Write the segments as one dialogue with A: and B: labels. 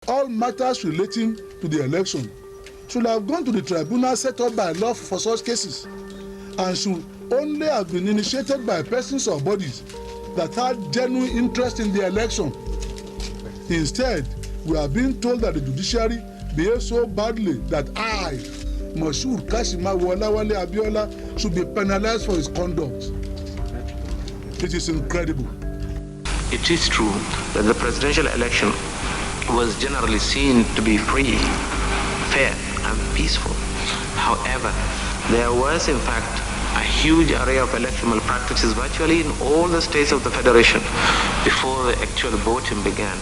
A: All matters relating to the election should have gone to the tribunal set up by law for such cases, and should only have been initiated by persons or bodies that had genuine interest in the election. Instead, we are being told that the judiciary behaved so badly that I, Moshood Kashimawo Olawale Abiola, should be penalized for his conduct. It is incredible.
B: It is true that the presidential election was generally seen to be free, fair, and peaceful. However, there was in fact a huge array of electoral malpractices virtually in all the states of the Federation before the actual voting began.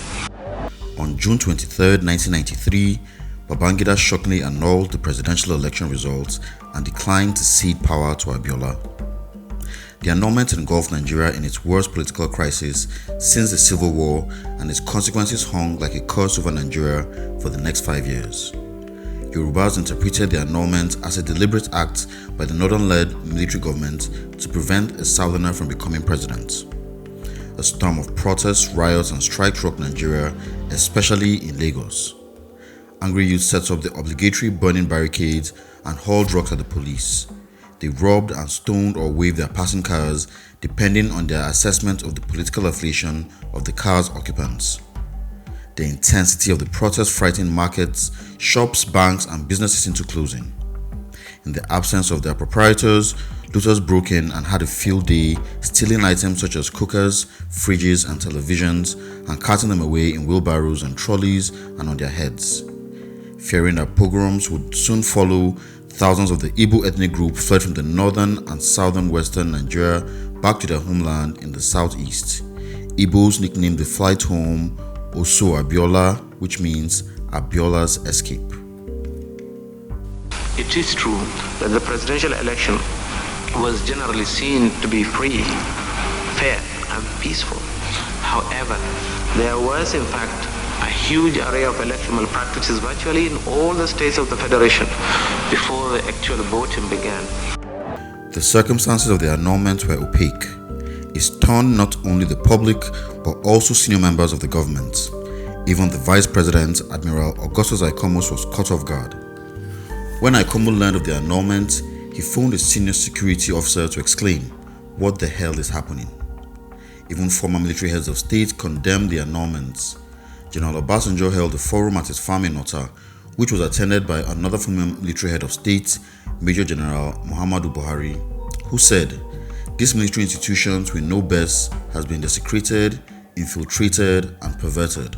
C: On June 23, 1993, Babangida shockingly annulled the presidential election results and declined to cede power to Abiola. The annulment engulfed Nigeria in its worst political crisis since the Civil War, and its consequences hung like a curse over Nigeria for the next 5 years. Yorubas interpreted the annulment as a deliberate act by the northern-led military government to prevent a southerner from becoming president. A storm of protests, riots, and strikes rocked Nigeria, especially in Lagos. Angry youth set up the obligatory burning barricades and hurled rocks at the police. They robbed and stoned or waved their passing cars, depending on their assessment of the political affiliation of the car's occupants. The intensity of the protest frightened markets, shops, banks, and businesses into closing. In the absence of their proprietors, looters broke in and had a field day, stealing items such as cookers, fridges, and televisions, and carting them away in wheelbarrows and trolleys and on their heads. Fearing that pogroms would soon follow, thousands of the Igbo ethnic group fled from the northern and southern western Nigeria back to their homeland in the southeast. Igbos nicknamed the flight home Oso Abiola, which means Abiola's escape.
B: It is true that the presidential election was generally seen to be free, fair, and peaceful. However, there was in fact a huge array of electoral malpractices virtually in all the states of the Federation before the actual voting began.
C: The circumstances of the annulment were opaque. It stunned not only the public but also senior members of the government. Even the Vice President, Admiral Augustus Ikomos, was caught off guard. When Ikomo learned of the annulment, he phoned a senior security officer to exclaim, "What the hell is happening?" Even former military heads of state condemned the annulments. General Obasanjo held a forum at his farm in Ota, which was attended by another former military head of state, Major General Muhammadu Buhari, who said, "These military institutions we know best has been desecrated, infiltrated, and perverted.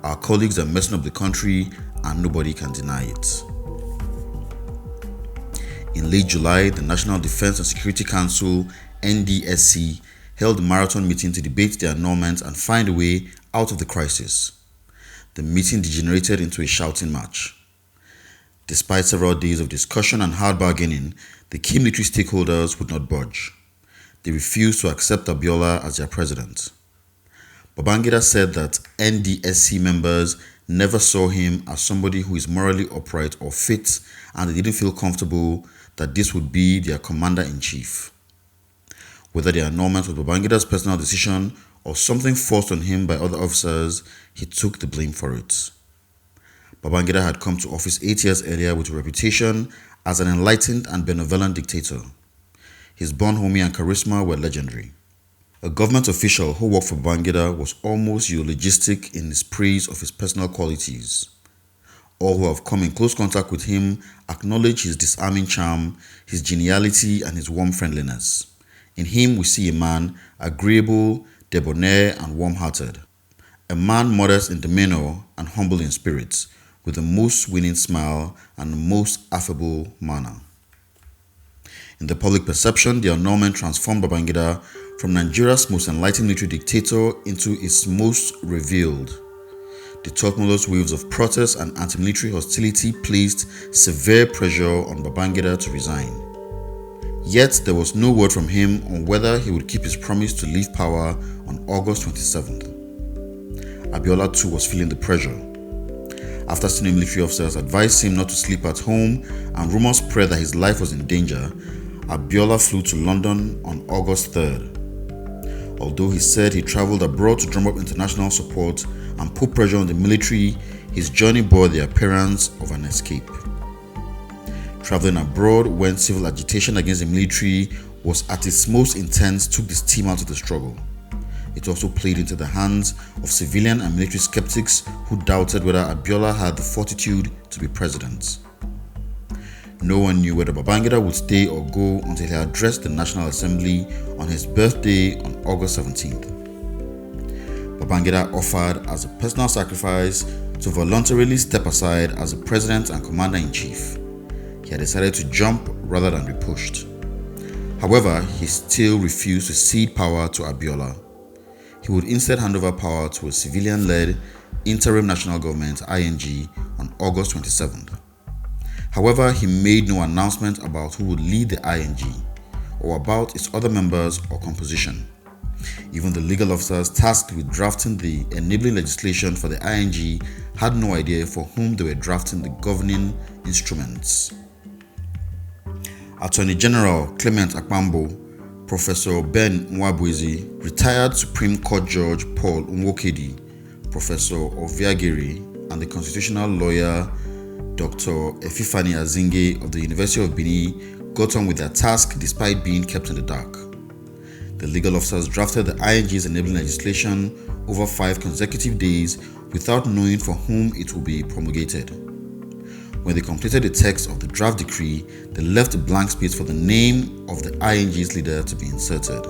C: Our colleagues are messing up the country and nobody can deny it." In late July, the National Defense and Security Council, NDSC, held a marathon meeting to debate the annulment and find a way out of the crisis. The meeting degenerated into a shouting match. Despite several days of discussion and hard bargaining, the key military stakeholders would not budge. They refused to accept Abiola as their president. Babangida said that NDSC members never saw him as somebody who is morally upright or fit, and they didn't feel comfortable that this would be their commander-in-chief. Whether the annulment was Babangida's personal decision or something forced on him by other officers, he took the blame for it. Babangida had come to office 8 years earlier with a reputation as an enlightened and benevolent dictator. His bonhomie and charisma were legendary. A government official who worked for Babangida was almost eulogistic in his praise of his personal qualities. All who have come in close contact with him acknowledge his disarming charm, his geniality, and his warm friendliness. In him we see a man agreeable, debonair, and warm-hearted. A man modest in demeanor and humble in spirit, with the most winning smile and the most affable manner. In the public perception, the annulment transformed Babangida from Nigeria's most enlightened military dictator into its most revealed. The tumultuous waves of protest and anti-military hostility placed severe pressure on Babangida to resign. Yet there was no word from him on whether he would keep his promise to leave power on August 27th. Abiola too was feeling the pressure. After senior military officers advised him not to sleep at home and rumors spread that his life was in danger, Abiola flew to London on August 3rd. Although he said he traveled abroad to drum up international support and put pressure on the military, his journey bore the appearance of an escape. Traveling abroad when civil agitation against the military was at its most intense took the steam out of the struggle. It also played into the hands of civilian and military skeptics who doubted whether Abiola had the fortitude to be president. No one knew whether Babangida would stay or go until he addressed the National Assembly on his birthday on August 17th. Babangida offered as a personal sacrifice to voluntarily step aside as the president and commander-in-chief. He had decided to jump rather than be pushed. However, he still refused to cede power to Abiola. He would instead hand over power to a civilian-led Interim National Government (ING) on August 27th. However, he made no announcement about who would lead the ING or about its other members or composition. Even the legal officers tasked with drafting the enabling legislation for the ING had no idea for whom they were drafting the governing instruments. Attorney General Clement Akpambo, Professor Ben Nwabuezi, retired Supreme Court Judge Paul Nwokedi, Professor Oviageri, and the constitutional lawyer Dr. Efifani Azinge of the University of Benin got on with their task despite being kept in the dark. The legal officers drafted the ING's enabling legislation over 5 consecutive days without knowing for whom it would be promulgated. When they completed the text of the draft decree, they left a blank space for the name of the ING's leader to be inserted.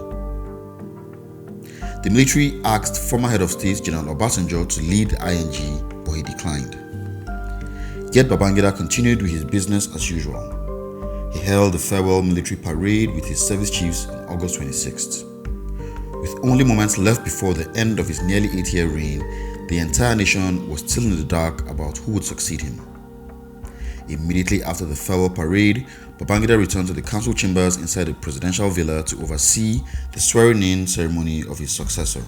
C: The military asked former head of state General Obasanjo to lead the ING, but he declined. Yet Babangida continued with his business as usual. He held a farewell military parade with his service chiefs on August 26th. With only moments left before the end of his nearly 8-year reign, the entire nation was still in the dark about who would succeed him. Immediately after the farewell parade, Babangida returned to the council chambers inside the presidential villa to oversee the swearing-in ceremony of his successor.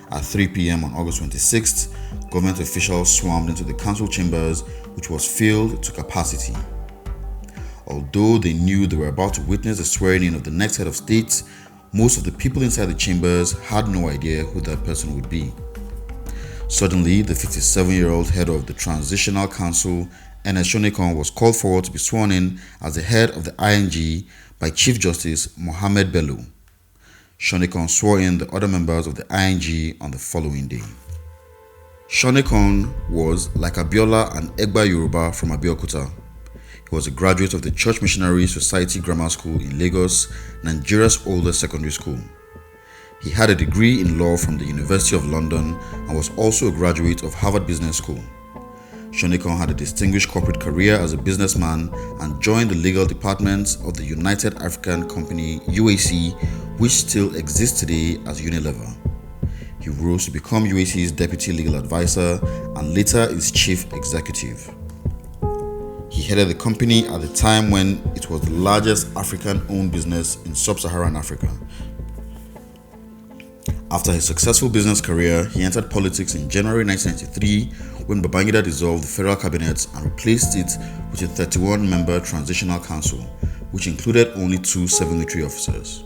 C: At 3 p.m. on August 26th, government officials swarmed into the council chambers, which was filled to capacity. Although they knew they were about to witness the swearing-in of the next head of state, most of the people inside the chambers had no idea who that person would be. Suddenly, the 57-year-old head of the Transitional Council, Shonekan, was called forward to be sworn in as the head of the ING by Chief Justice Mohammed Bello. Shonekan swore in the other members of the ING on the following day. Shonekan was, like Abiola, an Egba Yoruba from Abeokuta. He was a graduate of the Church Missionary Society Grammar School in Lagos, Nigeria's oldest secondary school. He had a degree in law from the University of London and was also a graduate of Harvard Business School. Shonekan had a distinguished corporate career as a businessman and joined the legal department of the United African Company UAC, which still exists today as Unilever. He rose to become UAC's deputy legal advisor and later its chief executive. He headed the company at the time when it was the largest African-owned business in sub-Saharan Africa. After his successful business career, he entered politics in January 1993 when Babangida dissolved the federal cabinet and replaced it with a 31-member transitional council, which included only 2 civil military officers.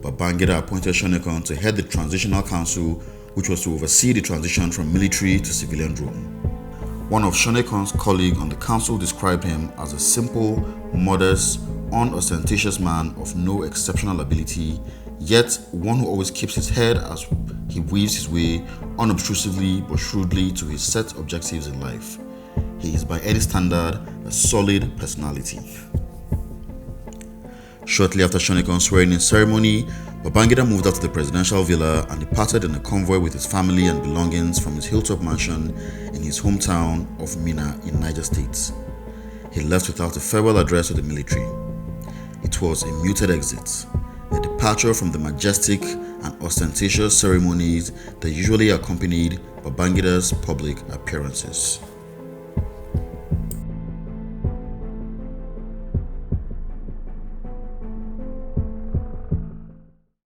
C: Babangida appointed Shonekan to head the transitional council, which was to oversee the transition from military to civilian rule. One of Shonekan's colleagues on the council described him as a simple, modest, unostentatious man of no exceptional ability, yet one who always keeps his head as he weaves his way unobtrusively but shrewdly to his set objectives in life. He is by any standard a solid personality. Shortly after Shonekan's swearing-in ceremony, Babangida moved out to the presidential villa and departed in a convoy with his family and belongings from his hilltop mansion in his hometown of Minna in Niger State. He left without a farewell address to the military. It was a muted exit, a departure from the majestic and ostentatious ceremonies that usually accompanied Babangida's public appearances.